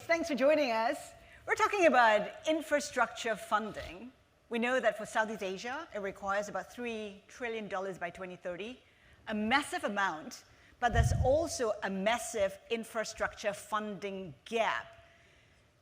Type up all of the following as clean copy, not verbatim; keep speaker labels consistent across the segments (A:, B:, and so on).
A: Thanks for joining us. We're talking about infrastructure funding. We know that for Southeast Asia, it requires about $3 trillion by 2030, a massive amount, but there's also a massive infrastructure funding gap.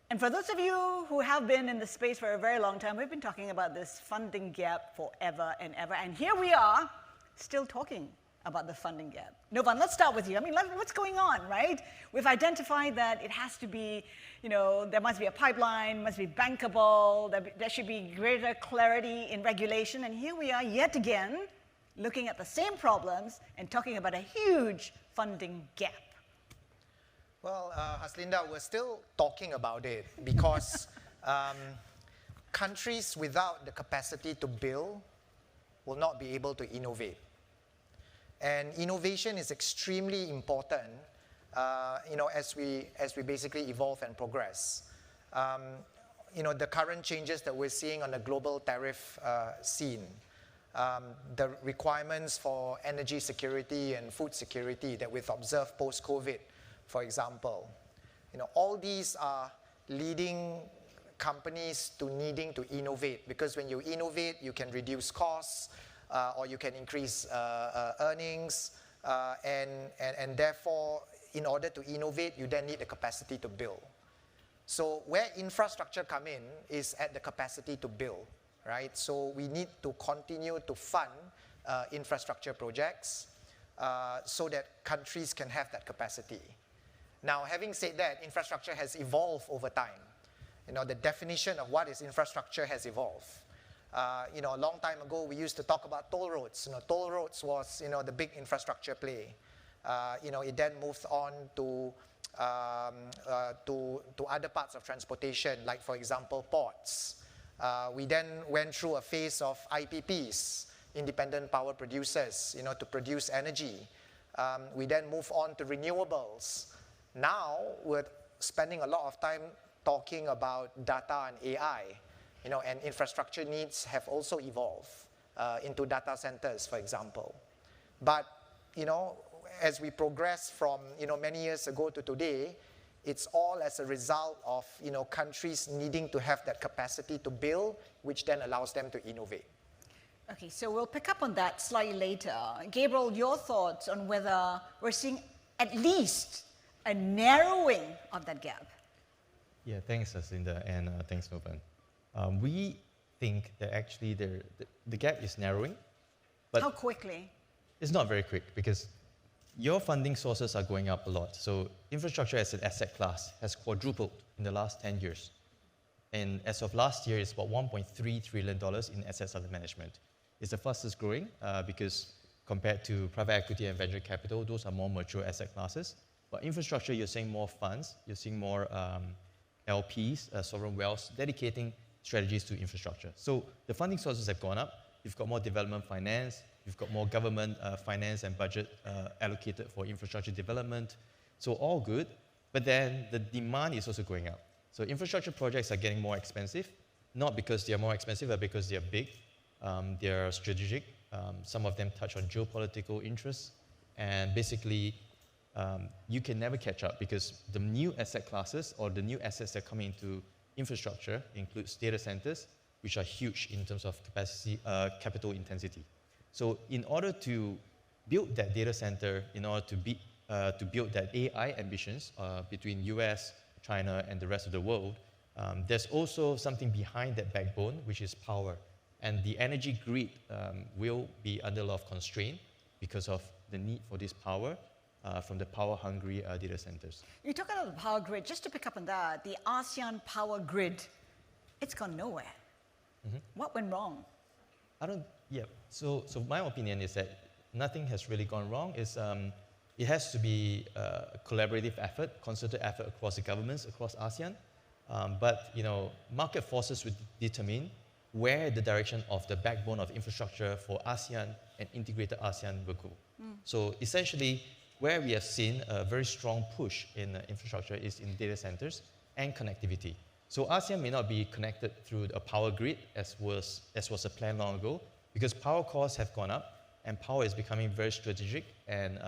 A: And for those of you who have been in the space for a very long time, we've been talking about this funding gap forever and ever. And here we are, still talking about the funding gap. Novan, let's start with you. I mean, what's going on, right? We've identified that it has to be, there must be a pipeline, must be bankable, there should be greater clarity in regulation. And here we are yet again, looking at the same problems and talking about a huge funding gap.
B: Well, Haslinda, we're still talking about it because countries without the capacity to build will not be able to innovate. And innovation is extremely important, as we basically evolve and progress. The current changes that we're seeing on the global tariff scene, the requirements for energy security and food security that we've observed post-COVID, for example, all these are leading companies to needing to innovate, because when you innovate, you can reduce costs, or you can increase earnings, and therefore, in order to innovate, you then need the capacity to build. So where infrastructure come in is at the capacity to build, right? So we need to continue to fund infrastructure projects so that countries can have that capacity. Now, having said that, infrastructure has evolved over time. The definition of what is infrastructure has evolved. A long time ago, we used to talk about toll roads. Toll roads was, the big infrastructure play. It then moved on to other parts of transportation, like, for example, ports. We then went through a phase of IPPs, independent power producers, to produce energy. We then moved on to renewables. Now, we're spending a lot of time talking about data and AI. And infrastructure needs have also evolved into data centers, for example. But, as we progress from, many years ago to today, it's all as a result of, countries needing to have that capacity to build, which then allows them to innovate.
A: Okay, so we'll pick up on that slightly later. Gabriel, your thoughts on whether we're seeing at least a narrowing of that gap?
C: Yeah, thanks, Jacinda, and thanks, Novan. We think that actually the gap is narrowing. But
A: how quickly?
C: It's not very quick, because your funding sources are going up a lot. So infrastructure as an asset class has quadrupled in the last 10 years. And as of last year, it's about $1.3 trillion in assets under management. It's the fastest growing because compared to private equity and venture capital, those are more mature asset classes. But infrastructure, you're seeing more funds, you're seeing more LPs, sovereign wealth, dedicating strategies to infrastructure. So the funding sources have gone up. You've got more development finance. You've got more government finance and budget allocated for infrastructure development. So all good. But then the demand is also going up. So infrastructure projects are getting more expensive, not because they're more expensive, but because they're big. They're strategic. Some of them touch on geopolitical interests. And basically, you can never catch up because the new asset classes or the new assets that come into infrastructure includes data centers, which are huge in terms of capacity, capital intensity. So in order to build that data center, in order to build that AI ambitions between US, China, and the rest of the world, there's also something behind that backbone, which is power. And the energy grid will be under a lot of constraint because of the need for this power from the power-hungry data centers.
A: You talk about the power grid. Just to pick up on that, the ASEAN power grid, it's gone nowhere. Mm-hmm. What went wrong? So my opinion is that nothing has really gone wrong. It has to be a collaborative effort, concerted effort across the governments, across ASEAN. But market forces will determine where the direction of the backbone of infrastructure for ASEAN and integrated ASEAN will go. So essentially, where we have seen a very strong push in infrastructure is in data centers and connectivity. So ASEAN may not be connected through a power grid as was a plan long ago, because power costs have gone up and power is becoming very strategic and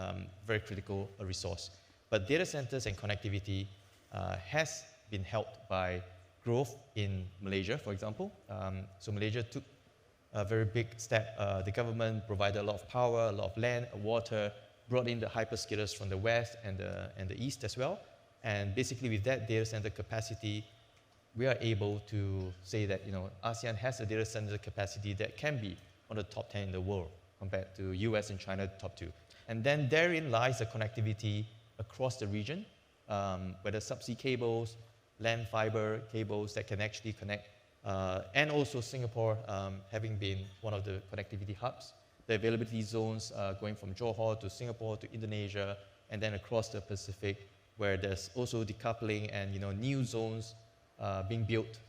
A: very critical a resource. But data centers and connectivity has
C: been helped by growth in Malaysia, for example. So Malaysia took a very big step. The government provided a lot of power, a lot of land, water, brought in the hyperscalers from the west and the east as well. And basically with that data center capacity, we are able to say that ASEAN has a data center capacity that can be one of the top 10 in the world compared to US and China, top 2. And then therein lies the connectivity across the region, whether subsea cables, land fiber cables that can actually connect, and also Singapore having been one of the connectivity hubs, the availability zones going from Johor to Singapore to Indonesia, and then across the Pacific, where there's also decoupling and new zones being built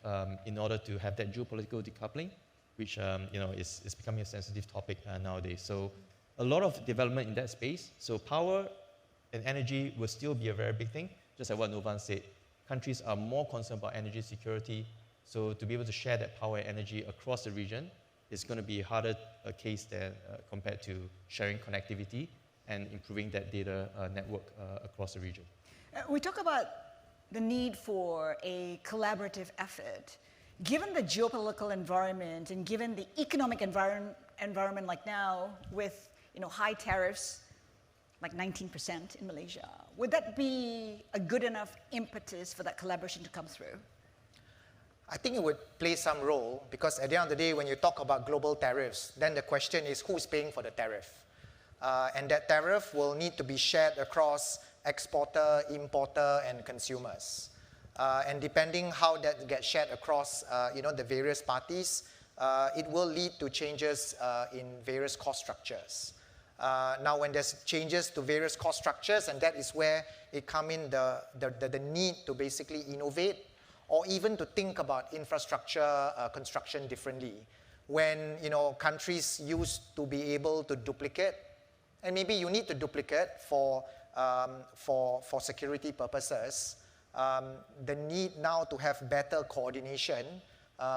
C: in order to have that geopolitical decoupling, which is becoming a sensitive topic nowadays. So a lot of development in that space. So power and energy will still be a very big thing, just like what Novan said. Countries are more concerned about energy security, so to be able to share that power and energy across the region is going to be a harder case than compared to sharing connectivity and improving that data network across the region.
A: We talk about the need for a collaborative effort. Given the geopolitical environment and given the economic environment like now with high tariffs, like 19% in Malaysia, would that be a good enough impetus for that collaboration to come through?
B: I think it would play some role, because at the end of the day, when you talk about global tariffs, then the question is who's paying for the tariff? And that tariff will need to be shared across exporter, importer, and consumers. And depending how that gets shared across the various parties, it will lead to changes in various cost structures. Now, when there's changes to various cost structures, and that is where it comes in the need to basically innovate, or even to think about infrastructure construction differently. When countries used to be able to duplicate, and maybe you need to duplicate for security purposes, the need now to have better coordination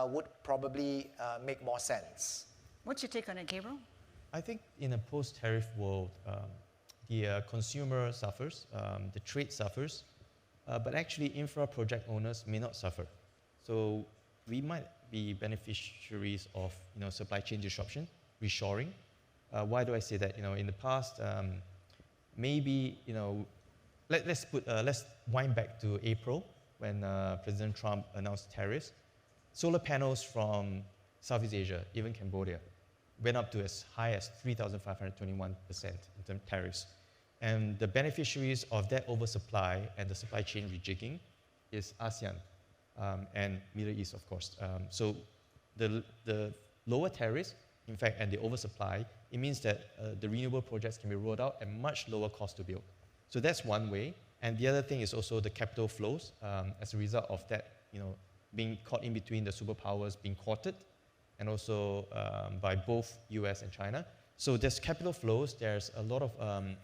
B: would probably make more sense.
A: What's your take on it, Gabriel?
C: I think in a post-tariff world, the consumer suffers, the trade suffers, but actually infra project owners may not suffer. So we might be beneficiaries of supply chain disruption, reshoring. Why do I say that? In the past, maybe let's wind back to April when President Trump announced tariffs. Solar panels from Southeast Asia, even Cambodia, went up to as high as 3,521% in terms of tariffs. And the beneficiaries of that oversupply and the supply chain rejigging is ASEAN and Middle East, of course. So the lower tariffs, in fact, and the oversupply, it means that the renewable projects can be rolled out at much lower cost to build. So that's one way. And the other thing is also the capital flows as a result of that, being caught in between the superpowers being courted, and also by both US and China. So there's capital flows, there's a lot of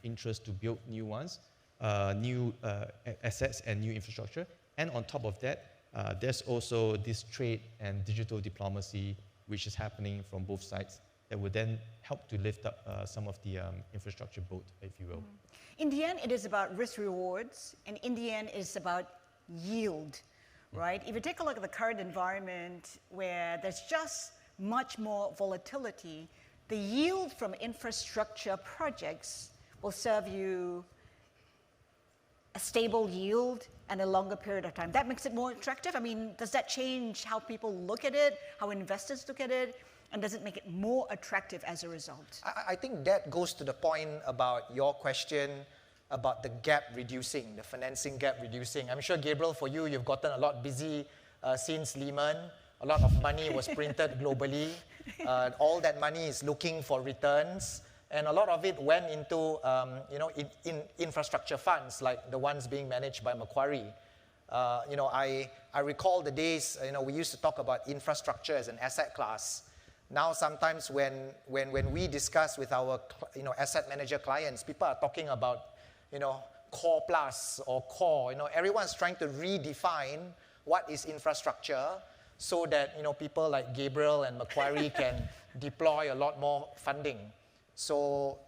C: interest to build new ones, new assets and new infrastructure. And on top of that, there's also this trade and digital diplomacy, which is happening from both sides, that would then help to lift up some of the infrastructure boat, if you will.
A: In the end, it is about risk rewards, and in the end, it's about yield, right? If you take a look at the current environment where there's just much more volatility, the yield from infrastructure projects will serve you a stable yield and a longer period of time. That makes it more attractive. I mean, does that change how people look at it, how investors look at it, and does it make it more attractive as a result?
B: I think that goes to the point about your question about the gap reducing, the financing gap reducing. I'm sure, Gabriel, for you, you've gotten a lot busy since Lehman. A lot of money was printed globally. All that money is looking for returns. And a lot of it went into in infrastructure funds, like the ones being managed by Macquarie. I recall the days, we used to talk about infrastructure as an asset class. Now, sometimes when we discuss with our asset manager clients, people are talking about core plus or core. Everyone's trying to redefine what is infrastructure, so that people like Gabriel and Macquarie can deploy a lot more funding. So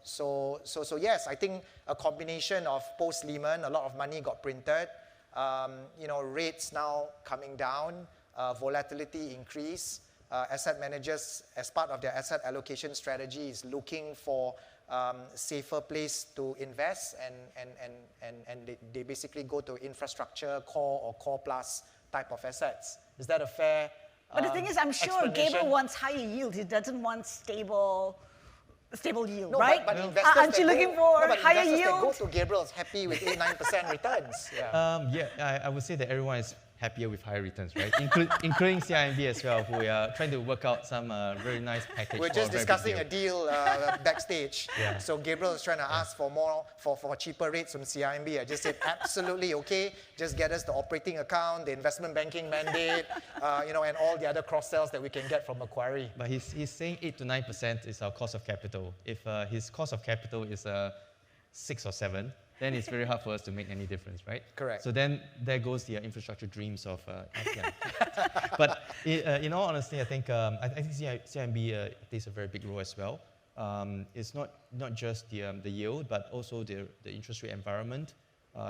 B: yes, I think a combination of post-Lehman, a lot of money got printed. rates now coming down, volatility increase. Asset managers, as part of their asset allocation strategy, is looking for safer place to invest, and they basically go to infrastructure, core or core plus type of assets. Is that a fair
A: But the thing is, I'm sure
B: explanation?
A: Gabriel wants higher yield. He doesn't want stable yield,
B: No,
A: right?
B: but investors
A: Aren't you looking for higher
B: investors
A: yield?
B: that go to Gabriel is happy with 8-9% returns. Yeah.
C: I would say that everyone is happier with higher returns, right? Including CIMB as well, who are trying to work out some very nice package.
B: We're just discussing a deal backstage.
C: Yeah.
B: So Gabriel is trying to ask for more, for cheaper rates from CIMB. I just said, absolutely okay. Just get us the operating account, the investment banking mandate, and all the other cross-sells that we can get from Macquarie.
C: But he's saying 8 to 9% is our cost of capital. If his cost of capital is 6 or 7, then it's very hard for us to make any difference, right?
B: Correct.
C: So then there goes the infrastructure dreams of ASEAN. But in all honesty, I think CIMB plays a very big role as well. It's not just the yield, but also the interest rate environment.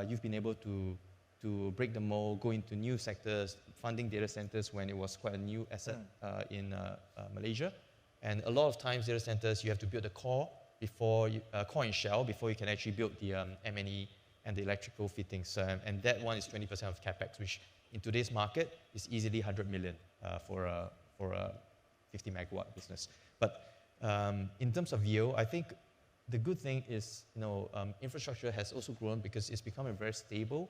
C: You've been able to break the mold, go into new sectors, funding data centers when it was quite a new asset in Malaysia. And a lot of times, data centers, you have to build the core core and shell before you can actually build the M&E and the electrical fittings. And that one is 20% of capex, which in today's market is easily 100 million for a 50 megawatt business. But in terms of yield, I think the good thing is, infrastructure has also grown because it's become a very stable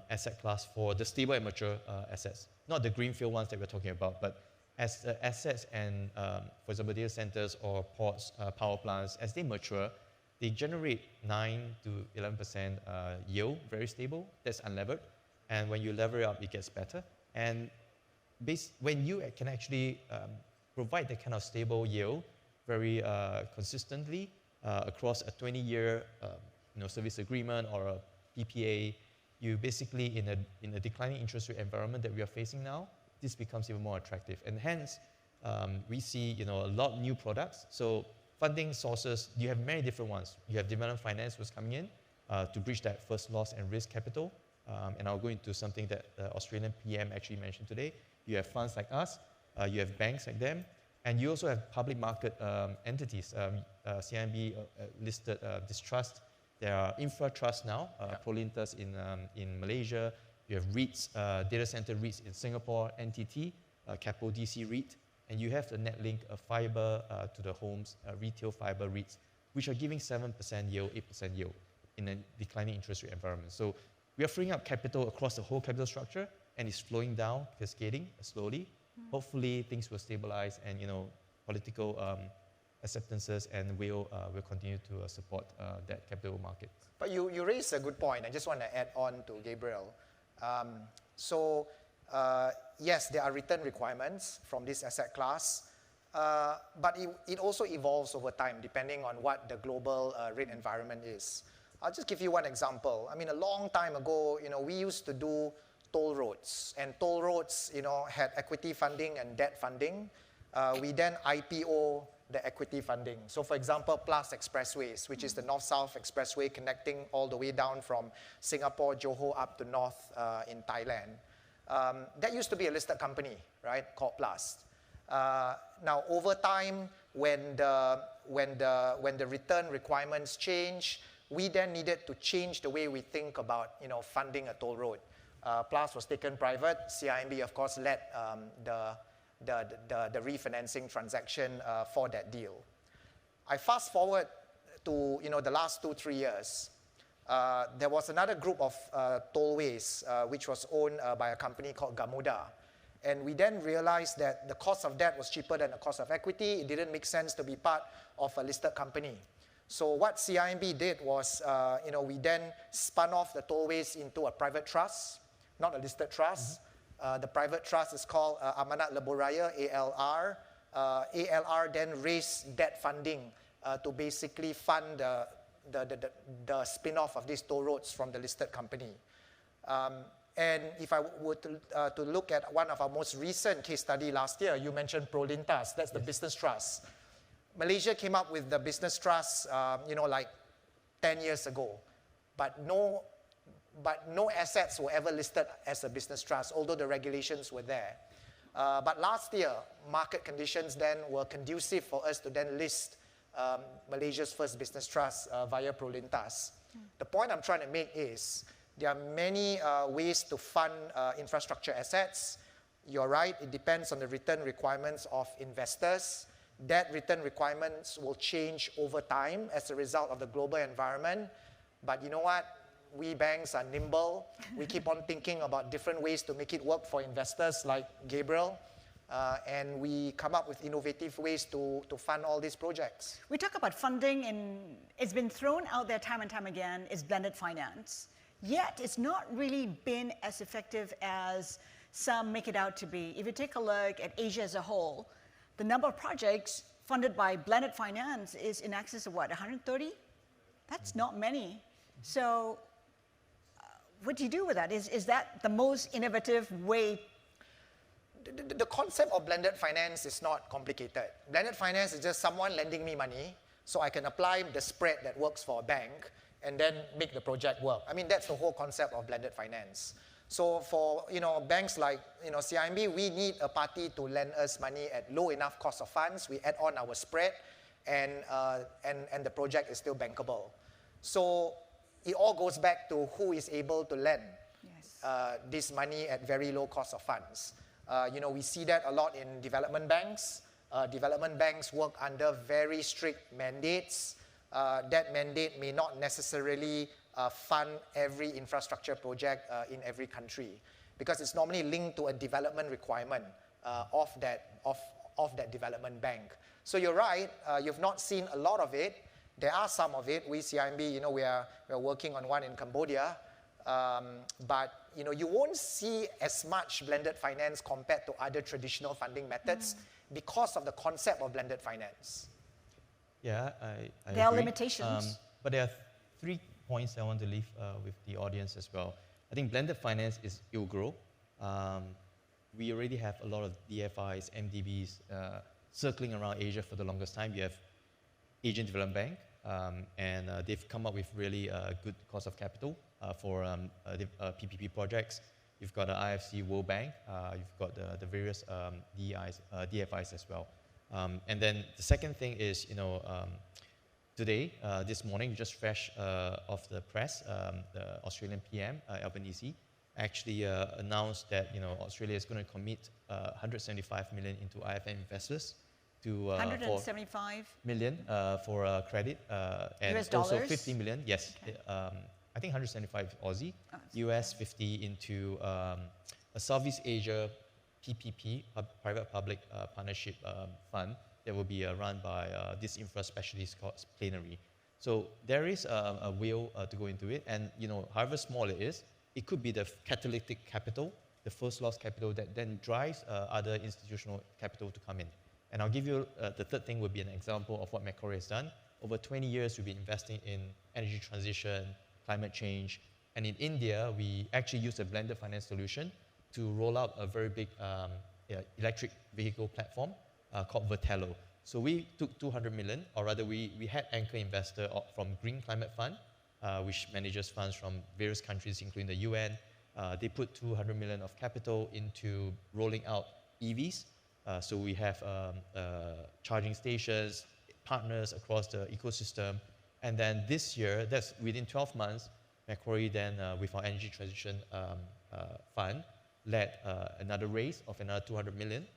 C: asset class for the stable and mature assets. Not the greenfield ones that we're talking about, but as assets and, for example, data centers or ports, power plants, as they mature, they generate 9 to 11% yield, very stable. That's unlevered. And when you lever it up, it gets better. And when you can actually provide that kind of stable yield very consistently across a 20-year service agreement or a PPA, you basically, in a declining interest rate environment that we are facing now, this becomes even more attractive. And hence, we see a lot of new products. So funding sources, you have many different ones. You have development finance was coming in to bridge that first loss and risk capital. And I'll go into something that Australian PM actually mentioned today. You have funds like us, you have banks like them, and you also have public market entities. CIMB listed this trust. There are infra trusts now, Prolintas in Malaysia. You have REITs, data center REITs in Singapore, NTT, Capo DC REIT, and you have the Netlink fiber to the homes, retail fiber REITs, which are giving 7% yield, 8% yield in a declining interest rate environment. So we are freeing up capital across the whole capital structure, and it's flowing down, cascading slowly. Hopefully, things will stabilize, and political acceptances and will continue to support that capital market.
B: But you raised a good point. I just want to add on to Gabriel. Yes, there are return requirements from this asset class, but it also evolves over time depending on what the global rate environment is. I'll just give you one example. I mean, a long time ago, we used to do toll roads, and toll roads, had equity funding and debt funding. We then IPO the equity funding. So for example, Plus Expressways, which is the North-South Expressway connecting all the way down from Singapore, Johor up to North in Thailand. That used to be a listed company, right, called Plus. Now over time, when the return requirements change, we then needed to change the way we think about funding a toll road. Plus was taken private. CIMB, of course, led the refinancing transaction for that deal. I fast forward to the last 2-3 years. There was another group of tollways which was owned by a company called Gamuda. And we then realized that the cost of debt was cheaper than the cost of equity. It didn't make sense to be part of a listed company. So what CIMB did was, we then spun off the tollways into a private trust, not a listed trust. The private trust is called Amanat Lebuh Raya, ALR. ALR then raised debt funding to basically fund the spin-off of these toll roads from the listed company. And if I were to look at one of our most recent case study last year, you mentioned Prolintas, that's the business trust. Malaysia came up with the business trust, like 10 years ago, but but no assets were ever listed as a business trust, although the regulations were there. But last year, market conditions then were conducive for us to then list Malaysia's first business trust via Prolintas. The point I'm trying to make is there are many ways to fund infrastructure assets. You're right, it depends on the return requirements of investors. That return requirements will change over time as a result of the global environment. But you know what? We banks are nimble. We keep on thinking about different ways to make it work for investors like Gabriel. And we come up with innovative ways to fund all these projects.
A: We talk about funding, and it's been thrown out there time and time again, is blended finance. Yet, it's not really been as effective as some make it out to be. If you take a look at Asia as a whole, the number of projects funded by blended finance is in excess of what, 130? That's not many. So what do you do with that? Is that the most innovative way?
B: The concept of blended finance is not complicated. Blended finance is just someone lending me money so I can apply the spread that works for a bank and then make the project work. I mean, that's the whole concept of blended finance. So for banks like CIMB, we need a party to lend us money at low enough cost of funds. We add on our spread, and the project is still bankable. So it all goes back to who is able to lend this money at very low cost of funds. We see that a lot in development banks. Development banks work under very strict mandates. That mandate may not necessarily fund every infrastructure project in every country, because it's normally linked to a development requirement of that development bank. So you're right, you've not seen a lot of it. There are some of it. We, CIMB, we are working on one in Cambodia. But you won't see as much blended finance compared to other traditional funding methods because of the concept of blended finance.
C: Yeah, I
A: there are
C: agree.
A: limitations.
C: But there are 3 points I want to leave with the audience as well. I think blended finance will grow. We already have a lot of DFIs, MDBs circling around Asia for the longest time. You have Asian Development Bank, and they've come up with really good cost of capital for PPP projects. You've got the IFC World Bank, you've got the various DFIs as well. And then the second thing is, today, this morning, just fresh off the press, the Australian PM, Albanese, actually announced that Australia is going to commit 175 million into IFM investors to
A: 175
C: million for credit, and
A: US
C: also
A: dollars?
C: 50 million. Yes, okay. I think 175 Aussie, US 50 into a Southeast Asia PPP, private-public partnership fund that will be run by this infra specialist called Plenary. So there is a will to go into it, and however small it is, it could be the catalytic capital, the first loss capital that then drives other institutional capital to come in. And I'll give you the third thing would be an example of what Macquarie has done. Over 20 years, we've been investing in energy transition, climate change, and in India, we actually used a blended finance solution to roll out a very big electric vehicle platform called Vertello. So we took 200 million, or rather we had anchor investor from Green Climate Fund, which manages funds from various countries, including the UN. They put 200 million of capital into rolling out EVs. So we have charging stations, partners across the ecosystem. And then this year, that's within 12 months, Macquarie then, with our energy transition fund, led another raise of another 200 million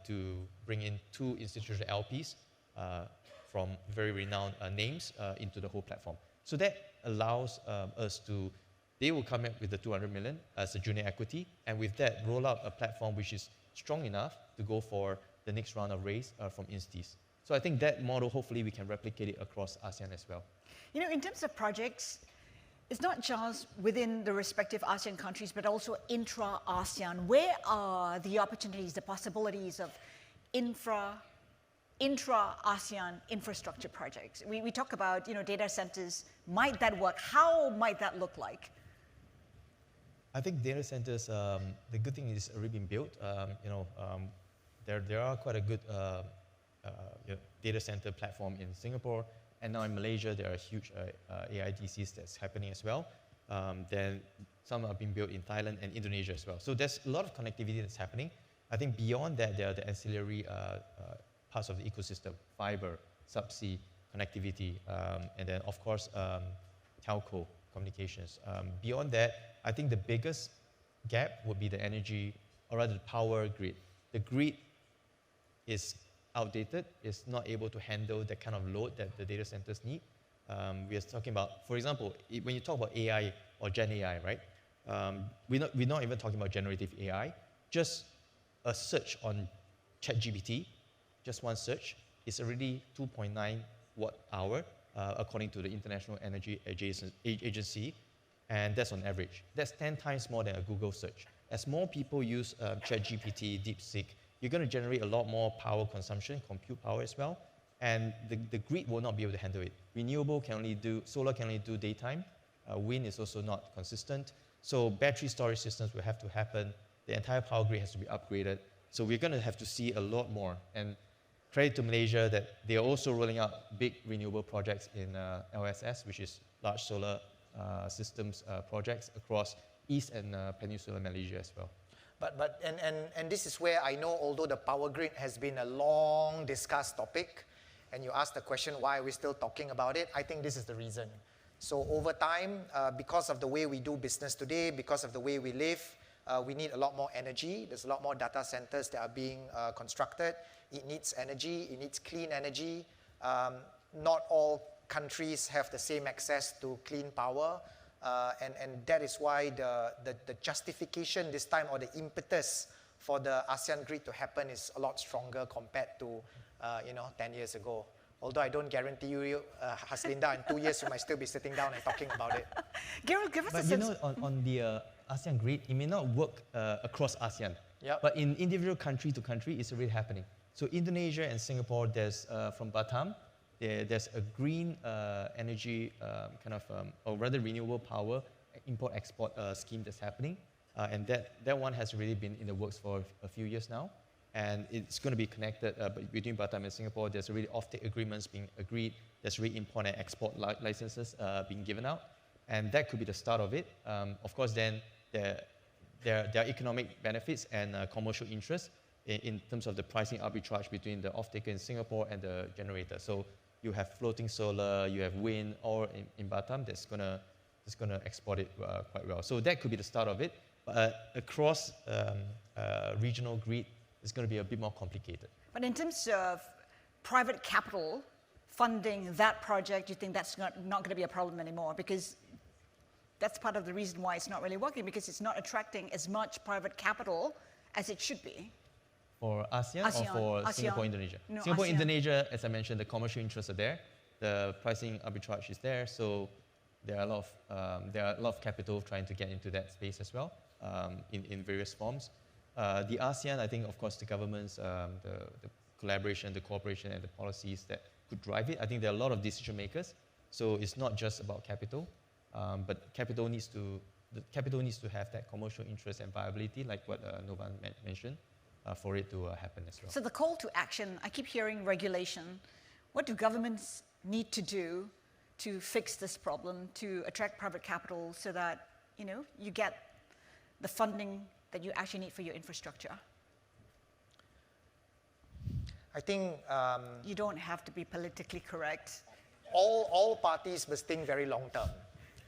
C: to bring in 2 institutional LPs from very renowned names into the whole platform. So that allows us to, they will come in with the 200 million as a junior equity, and with that, roll out a platform which is strong enough to go for the next round of raise from instis. So I think that model, hopefully we can replicate it across ASEAN as well.
A: In terms of projects, it's not just within the respective ASEAN countries, but also intra-ASEAN. Where are the opportunities, the possibilities of intra-ASEAN infrastructure projects? We talk about data centers. Might that work? How might that look like?
C: I think data centers, the good thing is already been built. There are quite a good data center platform in Singapore, and now in Malaysia there are huge AIDCs that's happening as well. Then some are being built in Thailand and Indonesia as well. So there's a lot of connectivity that's happening. I think beyond that, there are the ancillary parts of the ecosystem: fiber, subsea, connectivity, and then of course telco communications. Beyond that, I think the biggest gap would be the energy, or rather the power grid. The grid is outdated, is not able to handle the kind of load that the data centers need. We are talking about, for example, when you talk about AI or Gen AI, right? We're not even talking about generative AI. Just a search on ChatGPT, just one search, is already 2.9 watt-hour, according to the International Energy Agency, and that's on average. That's 10 times more than a Google search. As more people use ChatGPT, DeepSeek, you're going to generate a lot more power consumption, compute power as well, and the grid will not be able to handle it. Renewable can only do, solar can only do daytime. Wind is also not consistent. So battery storage systems will have to happen. The entire power grid has to be upgraded. So we're going to have to see a lot more. And credit to Malaysia that they are also rolling out big renewable projects in LSS, which is large solar systems projects across East and Peninsular Malaysia as well.
B: And this is where I know, although the power grid has been a long discussed topic, and you asked the question, why are we still talking about it? I think this is the reason. So over time, because of the way we do business today, because of the way we live, we need a lot more energy. There's a lot more data centers that are being constructed. It needs energy, it needs clean energy. Not all countries have the same access to clean power. And that is why the justification this time, or the impetus for the ASEAN grid to happen, is a lot stronger compared to 10 years ago. Although I don't guarantee you, Haslinda, in 2 years you might still be sitting down and talking about it.
A: Gabriel, give us a
C: sense.
A: sense.
C: On the ASEAN grid, it may not work across ASEAN.
B: Yep.
C: But in individual country to country, it's already happening. So Indonesia and Singapore, there's from Batam, there's a green energy or rather renewable power import-export scheme that's happening. And that one has really been in the works for a few years now. And it's going to be connected between Batam and Singapore. There's already offtake agreements being agreed. There's already import and export licenses being given out. And that could be the start of it. Of course, then there are economic benefits and commercial interests in terms of the pricing arbitrage between the offtaker in Singapore and the generator. So you have floating solar, you have wind, or in Batam that's gonna export it quite well. So that could be the start of it. But across regional grid, it's going to be a bit more complicated.
A: But in terms of private capital funding that project, you think that's not going to be a problem anymore? Because that's part of the reason why it's not really working, because it's not attracting as much private capital as it should be.
C: For ASEAN or for Singapore, Indonesia?
A: No,
C: Singapore,
A: ASEAN.
C: Indonesia, as I mentioned, the commercial interests are there. The pricing arbitrage is there. So there are a lot of capital trying to get into that space as well, in various forms. The ASEAN, I think, of course, the governments, the collaboration, the cooperation, and the policies that could drive it. I think there are a lot of decision makers. So it's not just about capital, but capital needs to have that commercial interest and viability, like what Novan mentioned, for it to happen as well.
A: So the call to action, I keep hearing regulation. What do governments need to do to fix this problem, to attract private capital so that you get the funding that you actually need for your infrastructure?
B: I think
A: you don't have to be politically correct.
B: All parties must think very long term,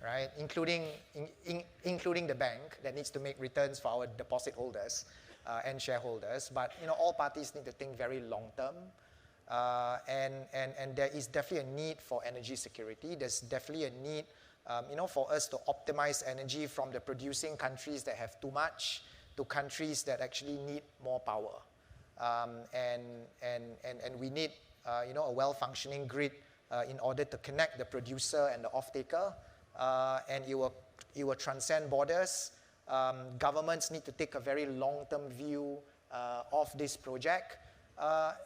B: right? Including the bank that needs to make returns for our deposit holders and shareholders. But all parties need to think very long term, and there is definitely a need for energy security. There's definitely a need, for us to optimize energy from the producing countries that have too much to countries that actually need more power. And we need, a well-functioning grid in order to connect the producer and the off-taker, and it will transcend borders. Governments need to take a very long-term view of this project,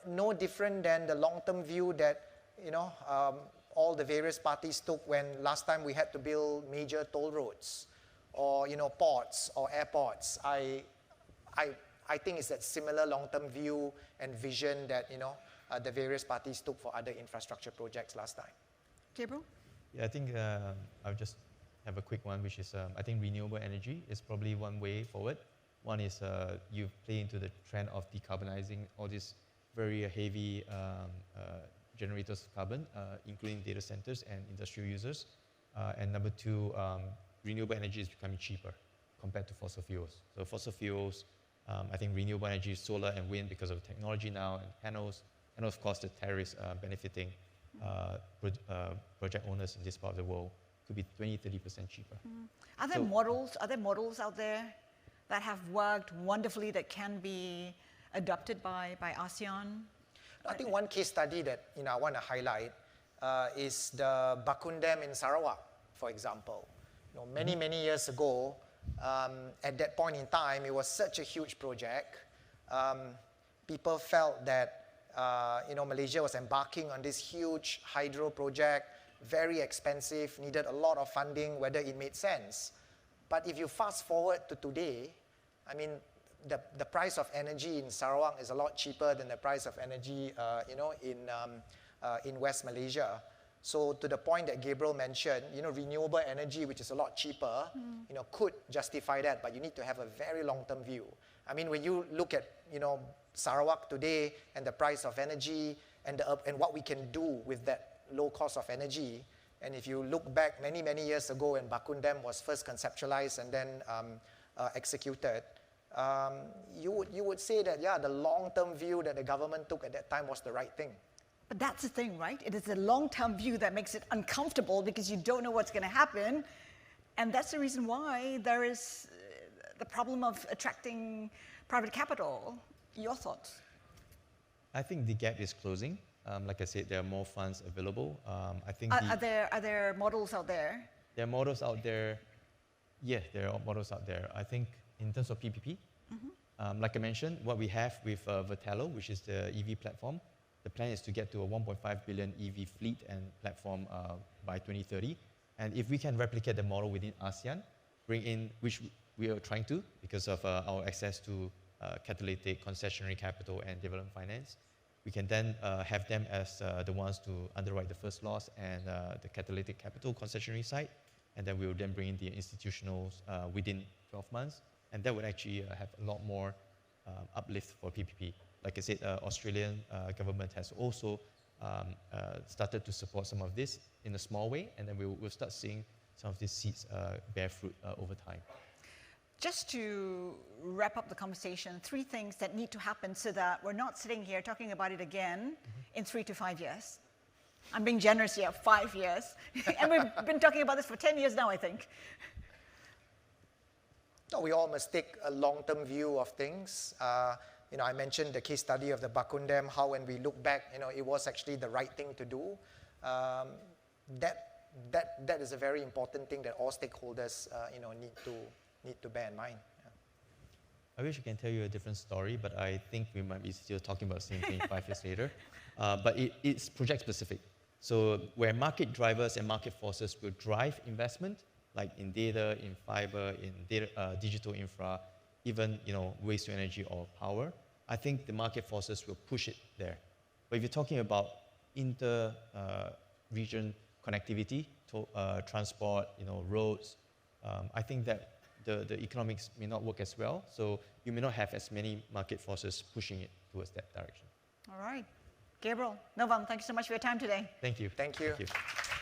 B: no different than the long-term view that, all the various parties took when last time we had to build major toll roads, or ports or airports. I think it's that similar long-term view and vision that the various parties took for other infrastructure projects last time.
A: Gabriel?
C: Yeah, I think I'll just have a quick one, which is I think renewable energy is probably one way forward. One is you play into the trend of decarbonizing all these very heavy generators of carbon, including data centers and industrial users. And number two, renewable energy is becoming cheaper compared to fossil fuels. So fossil fuels, I think renewable energy, solar and wind, because of technology now and panels, and of course the tariffs benefiting project owners in this part of the world, could be 20-30% cheaper.
A: Are there models out there that have worked wonderfully that can be adopted by ASEAN?
B: I think one case study that I want to highlight is the Bakun Dam in Sarawak, for example. Many years ago, at that point in time, it was such a huge project. People felt that Malaysia was embarking on this huge hydro project, very expensive, needed a lot of funding, whether it made sense. But if you fast forward to today, I mean, the price of energy in Sarawak is a lot cheaper than the price of energy, in West Malaysia. So to the point that Gabriel mentioned, renewable energy, which is a lot cheaper, could justify that, but you need to have a very long-term view. I mean, when you look at, Sarawak today and the price of energy and what we can do with that low cost of energy, and if you look back many years ago when Bakun Dam was first conceptualized and then executed, you would say that, yeah, the long-term view that the government took at that time was the right thing.
A: But that's the thing, right? It is the long-term view that makes it uncomfortable because you don't know what's going to happen. And that's the reason why there is the problem of attracting private capital. Your thoughts?
C: I think the gap is closing. Like I said, there are more funds available. I think
A: are there models out there?
C: There are models out there. Yeah, there are models out there. I think in terms of PPP, like I mentioned, what we have with Vertello, which is the EV platform, the plan is to get to a 1.5 billion EV fleet and platform by 2030. And if we can replicate the model within ASEAN, bring in, which we are trying to because of our access to catalytic concessionary capital and development finance, we can then have them as the ones to underwrite the first loss and the catalytic capital concessionary side. And then we will then bring in the institutionals within 12 months. And that would actually have a lot more uplift for PPP. Like I said, Australian government has also started to support some of this in a small way, and then we'll start seeing some of these seeds bear fruit over time.
A: Just to wrap up the conversation, 3 things that need to happen so that we're not sitting here talking about it again in 3 to 5 years. I'm being generous here, 5 years. And we've been talking about this for 10 years now, I think.
B: No, we all must take a long-term view of things. I mentioned the case study of the Bakun Dam, how when we look back, it was actually the right thing to do. That is a very important thing that all stakeholders, need to bear in mind. Yeah.
C: I wish I can tell you a different story, but I think we might be still talking about the same thing 5 years later. But it's project specific. So where market drivers and market forces will drive investment, like in data, in fiber, in digital infra, even waste to energy or power, I think the market forces will push it there. But if you're talking about inter-region connectivity, transport, roads, I think that the economics may not work as well. So you may not have as many market forces pushing it towards that direction.
A: All right. Gabriel, Novan, thank you so much for your time today.
C: Thank you.
B: Thank you.
C: Thank you.